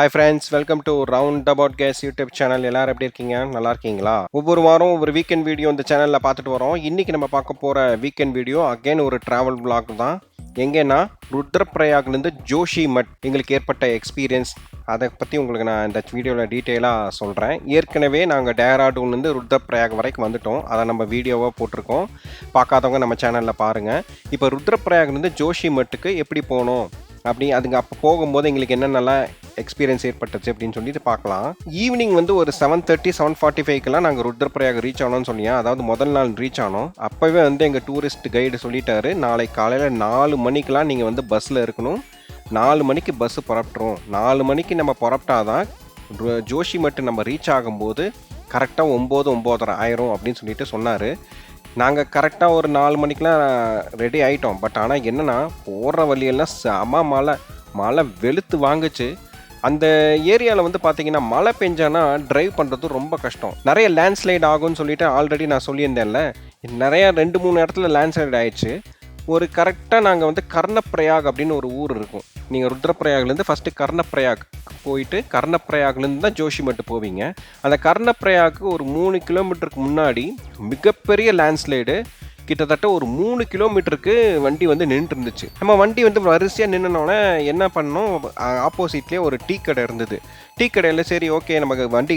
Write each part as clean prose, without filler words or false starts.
Hi friends, welcome to round about case YouTube channel. எல்லாரும் எப்படி இருக்கீங்க? நல்லா இருக்கீங்களா? ஒவ்வொரு வாரம் ஒரு வீக்கெண்ட் வீடியோ இந்த சேனலில் பார்த்துட்டு வரோம். இன்னைக்கு நம்ம பார்க்க போகிற வீக்கெண்ட் வீடியோ அகைன் ஒரு ட்ராவல் பிளாக் தான். எங்கன்னா ருத்ரப்பிரயாக்லேருந்து ஜோஷி மட் எங்களுக்கு ஏற்பட்ட எக்ஸ்பீரியன்ஸ் அதை பற்றி உங்களுக்கு நான் இந்த வீடியோவில் டீட்டெயிலாக சொல்கிறேன். ஏற்கனவே நாங்கள் டேராடூன்லேருந்து ருத்ரப்பிரயாக் வரைக்கும் வந்துட்டோம். அதை நம்ம வீடியோவாக போட்டிருக்கோம். பார்க்காதவங்க நம்ம சேனலில் பாருங்கள். இப்போ ருத்ரப்பிரயாக்லேருந்து ஜோஷி மட்டுக்கு எப்படி போகணும் அதுங்க அப்போ போகும்போது எங்களுக்கு என்னென்னலாம் எக்ஸ்பீரியன்ஸ் ஏற்பட்டுச்சு அப்படின்னு சொல்லிட்டு பார்க்கலாம். ஈவினிங் ஒரு 7:30 7:45க்கெல்லாம் நாங்கள் ருத்ரப்பிரயாக் ரீச் ஆனோம்னு சொன்னியா, அதாவது முதல் நாள் ரீச் ஆனோம். அப்போவே எங்கள் டூரிஸ்ட் கைடு சொல்லிட்டாரு, நாளை காலையில் 4 மணிக்கெலாம் நீங்கள் பஸ்ஸில் இருக்கணும். 4 மணிக்கு பஸ்ஸு புறப்பட்டுரும். 4 மணிக்கு நம்ம புறப்பட்டாதான் ஜோஷி மட்டு நம்ம ரீச் ஆகும்போது கரெக்டாக 9-9:30 ஆயிரும் அப்படின்னு சொல்லிட்டு சொன்னார். நாங்கள் கரெக்டாக ஒரு 4 மணிக்கெலாம் ரெடி ஆகிட்டோம். பட் ஆனால் என்னென்னா, போகிற வழியெல்லாம் செம மழை வெளுத்து வாங்குச்சு. அந்த ஏரியாவில் பார்த்தீங்கன்னா மழை பெஞ்சானா ட்ரைவ் பண்ணுறது ரொம்ப கஷ்டம். நிறைய லேண்ட்ஸ்லைட் ஆகும்னு சொல்லிட்டு ஆல்ரெடி நான் சொல்லியிருந்தேன்ல, நிறையா 2-3 இடத்துல லேண்ட்ஸ்லைட் ஆயிடுச்சு. ஒரு கரெக்டாக நாங்கள் கர்ணப்பிரயாக் அப்படின்னு ஒரு ஊர் இருக்கும். நீங்கள் ருத்ரப்பிரயாக்லேருந்து ஃபஸ்ட்டு கர்ணப்பிரயாக் போயிட்டு கர்ணப்பிரயாக்லேருந்து தான் ஜோஷி மட்டு போவீங்க. அந்த கர்ணப்பிரயாக்கு ஒரு 3 கிலோமீட்டருக்கு முன்னாடி மிகப்பெரிய லேண்ட்ஸ்லைடு. கிட்டத்தட்ட ஒரு 3 கிலோமீட்டருக்கு வண்டி நின்றுட்டு இருந்துச்சு. நம்ம வண்டி வரிசையாக நின்னோடனே என்ன பண்ணோம், ஆப்போசிட்லேயே ஒரு டீ கடை இருந்தது. டீ கடையில் சரி ஓகே, நமக்கு வண்டி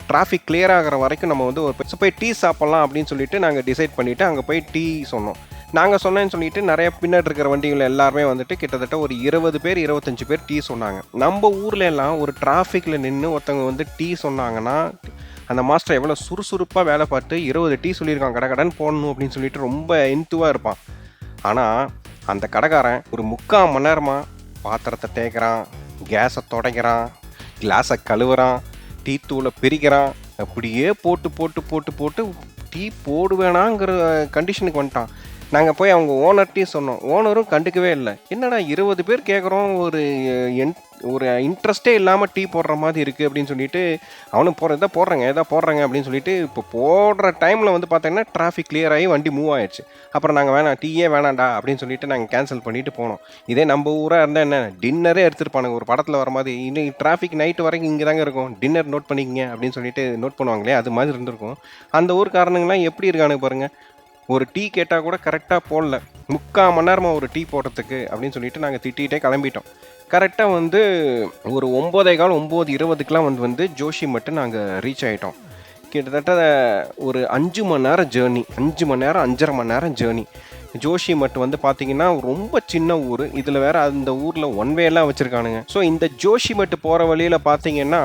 டிராஃபிக் கிளியர் ஆகிற வரைக்கும் நம்ம ஒரு போய் டீ சாப்பிட்லாம் அப்படின்னு சொல்லிட்டு நாங்கள் டிசைட் பண்ணிவிட்டு அங்கே போய் டீ சொன்னோம். நாங்கள் சொன்னேன்னு சொல்லிட்டு நிறைய பின்னாடி இருக்கிற வண்டிகள் எல்லாருமே கிட்டத்தட்ட ஒரு 20 பேர் 25 பேர் டீ சொன்னாங்க. நம்ம ஊரில் எல்லாம் ஒரு டிராஃபிக்கில் நின்று ஒருத்தவங்க டீ சொன்னாங்கன்னா அந்த மாஸ்டர் எவ்வளோ சுறுசுறுப்பாக வேலை பார்த்து 20 டீ சொல்லியிருக்கான், கடன் போடணும் அப்படின்னு சொல்லிட்டு ரொம்ப இன்த்துவாக இருப்பான். ஆனால் அந்த கடைக்காரன் ஒரு 3/4 மணி நேரமாக பாத்திரத்தை தேய்க்கிறான், கேஸை துடைக்கிறான், கிளாஸை கழுவுறான், டீ தூளை பிரிக்கிறான். அப்படியே போட்டு போட்டு போட்டு போட்டு டீ போடுவேணாங்கிற கண்டிஷனுக்கு வந்துட்டான். நாங்கள் போய் அவங்க ஓனர்கிட்டையும் சொன்னோம். ஓனரும் கண்டுக்கவே இல்லை. என்னடா 20 பேர் கேட்குறோம், ஒரு இன்ட்ரெஸ்டே இல்லாமல் டீ போடுற மாதிரி இருக்குது அப்படின்னு சொல்லிட்டு அவனும் போடுறேங்க அப்படின்னு சொல்லிட்டு இப்போ போடுற டைமில் பார்த்தீங்கன்னா டிராஃபிக் கிளியர் ஆகி வண்டி மூவ் ஆயிடுச்சு. அப்புறம் நாங்கள் வேணாம், டீயே வேணாண்டா அப்படின்னு சொல்லிட்டு நாங்கள் கேன்சல் பண்ணிட்டு போனோம். இதே நம்ம ஊராக இருந்தால் என்ன, டின்னரே எடுத்துருப்பானுங்க. ஒரு படத்தில் வர மாதிரி, இன்னும் டிராஃபிக் நைட்டு வரைக்கும் இங்கே தாங்க இருக்கும், டின்னர் நோட் பண்ணிக்கங்க அப்படின்னு சொல்லிட்டு நோட் பண்ணுவாங்களே, அது மாதிரி இருந்திருக்கும். அந்த ஊர்க்காரனுங்களாம் எப்படி இருக்கானுங்க பாருங்கள். ஒரு டீ கேட்டால் கூட கரெக்டாக போடல. 3/4 மணி நேரமாக ஒரு டீ போடுறதுக்கு அப்படின்னு சொல்லிட்டு நாங்கள் திட்டிகிட்டே கிளம்பிட்டோம். கரெக்டாக ஒரு 9:15 9:20க்கெலாம் ஜோஷி மட்டு நாங்கள் ரீச் ஆகிட்டோம். கிட்டத்தட்ட ஒரு 5 மணி நேரம் ஜேர்னி, 5 மணி நேரம் 5.5 மணி நேரம் ஜேர்னி. ஜோஷி மட்டு பார்த்தீங்கன்னா ரொம்ப சின்ன ஊர். இதில் வேறு அந்த ஊரில் ஒன்வேலாம் வச்சுருக்கானுங்க. ஸோ இந்த ஜோஷி மட்டு போகிற வழியில் பார்த்தீங்கன்னா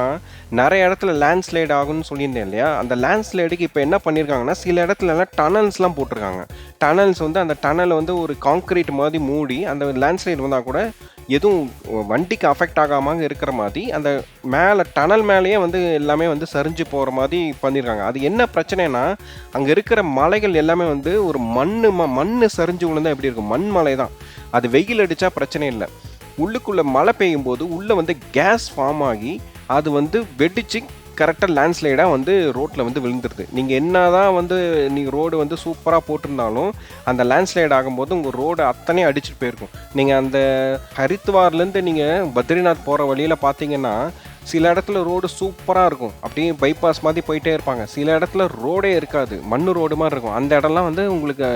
நிறைய இடத்துல லேண்ட்ஸ்லைட் ஆகும்னு சொல்லியிருந்தேன் இல்லையா. அந்த லேண்ட்ஸ்லைடுக்கு இப்போ என்ன பண்ணியிருக்காங்கன்னா, சில இடத்துலலாம் டனல்ஸ்லாம் போட்டிருக்காங்க. டனல்ஸ் அந்த டனலை ஒரு காங்க்ரீட் மாதிரி மூடி அந்த லேண்ட்ஸ்லைட் வந்தால் கூட எதுவும் வண்டிக்கு அஃபெக்ட் ஆகாமல் இருக்கிற மாதிரி அந்த மேலே டனல் மேலேயே எல்லாமே சரிஞ்சு போகிற மாதிரி பண்ணியிருக்காங்க. அது என்ன பிரச்சனைனா, அங்கே இருக்கிற மலைகள் எல்லாமே ஒரு மண் சரிஞ்சு விழுந்தா எப்படி இருக்கும், மண் மலை தான். அது வெயில் அடித்தா பிரச்சனை இல்லை. உள்ளுக்குள்ளே மழை பெய்யும் போது உள்ளே கேஸ் ஃபார்ம் ஆகி அது வெடிச்சு கரெக்டாக லேண்ட்ஸ்லைடாக ரோட்டில் விழுந்துருது. நீங்கள் என்ன தான் நீங்கள் ரோடு சூப்பராக போட்டிருந்தாலும் அந்த லேண்ட்ஸ்லைட் ஆகும்போது உங்கள் ரோடு அத்தனையும் அடிச்சுட்டு போயிருக்கும். நீங்கள் அந்த ஹரித்வார்லேருந்து நீங்கள் பத்ரிநாத் போகிற வழியில் பார்த்தீங்கன்னா சில இடத்துல ரோடு சூப்பராக இருக்கும், அப்படியே பைபாஸ் மாதிரி போயிட்டே இருப்பாங்க. சில இடத்துல ரோடே இருக்காது, மண் ரோடு மாதிரி இருக்கும். அந்த இடம்லாம் உங்களுக்கு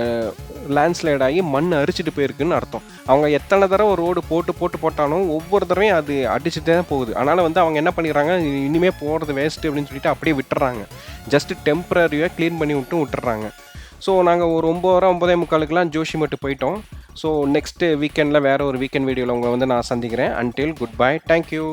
லேண்ட்ஸ்லைட் ஆகி மண் அரிச்சிட்டு போயிருக்குன்னு அர்த்தம். அவங்க எத்தனை தடவை ரோடு போட்டாலும் ஒவ்வொரு தடவையும் அது அடிச்சுட்டே தான் போகுது. அதனால் அவங்க என்ன பண்ணிடுறாங்க, இனிமேல் போகிறது வேஸ்ட்டு அப்படின்னு சொல்லிட்டு அப்படியே விட்டுறாங்க. ஜஸ்ட்டு டெம்பரரியாக க்ளீன் பண்ணி விட்டுறாங்க. ஸோ நாங்கள் ஒரு 9:45 ஜோஷி மட்டு போயிட்டோம். ஸோ நெக்ஸ்ட்டு வீக்கெண்டில் வேறு ஒரு வீக்கெண்ட் வீடியோவில் உங்களை நான் சந்திக்கிறேன். Until good bye, thank you.